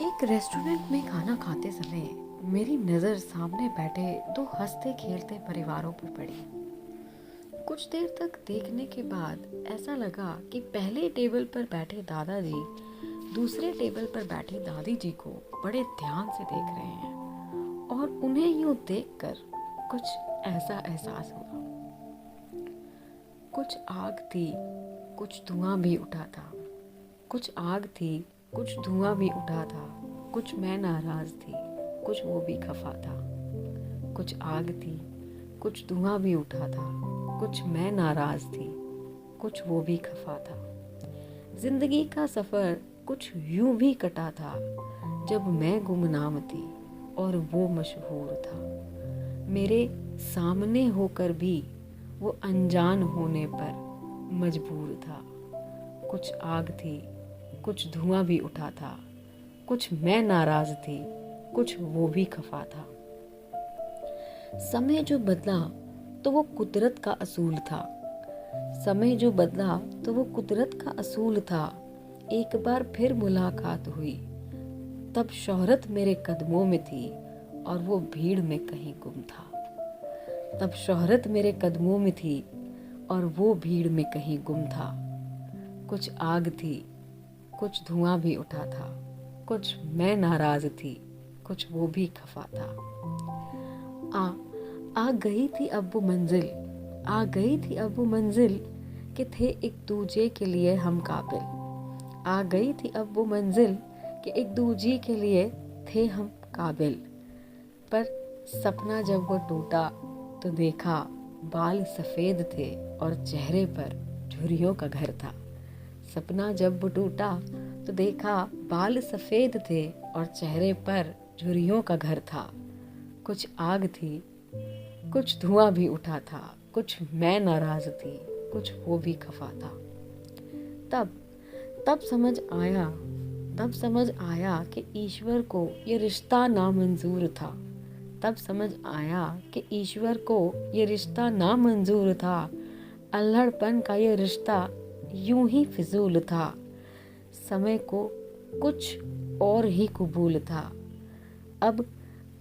एक रेस्टोरेंट में खाना खाते समय मेरी नज़र सामने बैठे दो हंसते खेलते परिवारों पर पड़ी। कुछ देर तक देखने के बाद ऐसा लगा कि पहले टेबल पर बैठे दादाजी दूसरे टेबल पर बैठी दादी जी को बड़े ध्यान से देख रहे हैं और उन्हें यूं देखकर कुछ ऐसा एहसास हुआ। कुछ आग थी, कुछ धुआं भी उठा था। कुछ आग थी, कुछ धुआं भी उठा था। कुछ मैं नाराज थी, कुछ वो भी खफा था। कुछ आग थी, कुछ धुआं भी उठा था। कुछ मैं नाराज थी, कुछ वो भी खफा था। जिंदगी का सफर कुछ यूं भी कटा था, जब मैं गुमनाम थी और वो मशहूर था। मेरे सामने होकर भी वो अनजान होने पर मजबूर था। कुछ आग थी, कुछ धुआं भी उठा था। कुछ मैं नाराज थी, कुछ वो भी खफा था। समय जो बदला तो वो कुदरत का असूल था। समय जो बदला तो वो कुदरत का असूल था। एक बार फिर मुलाकात हुई, तब शोहरत मेरे कदमों में थी और वो भीड़ में कहीं गुम था। तब शोहरत मेरे कदमों में थी और वो भीड़ में कहीं गुम था। कुछ आग थी, कुछ धुआं भी उठा था। कुछ मैं नाराज थी, कुछ वो भी खफा था। आ आ गई थी अब वो मंजिल, आ गई थी अब वो मंजिल कि थे एक दूजे के लिए हम काबिल। आ गई थी अब वो मंजिल कि एक दूजे के लिए थे हम काबिल। पर सपना जब वो टूटा तो देखा बाल सफेद थे और चेहरे पर झुर्रियों का घर था। सपना जब वो टूटा तो देखा बाल सफेद थे और चेहरे पर झुर्रियों का घर था। कुछ आग थी, कुछ धुआं भी उठा था। कुछ मैं नाराज थी, कुछ वो भी खफा था। तब तब समझ आया तब समझ आया कि ईश्वर को ये रिश्ता नामंजूर था। तब समझ आया कि ईश्वर को ये रिश्ता नामंजूर था। अल्हड़पन का ये रिश्ता यूं ही फिजूल था। समय को कुछ और ही कबूल था। अब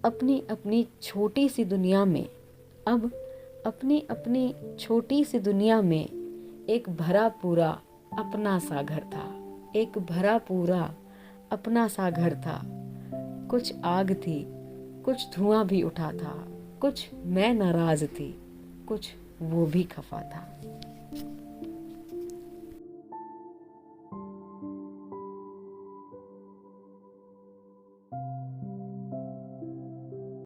अपनी अपनी छोटी सी दुनिया में अब अपनी अपनी छोटी सी दुनिया में एक भरा पूरा अपना सा घर था। एक भरा पूरा अपना सा घर था। कुछ आग थी, कुछ धुआं भी उठा था। कुछ मैं नाराज थी, कुछ वो भी खफा था।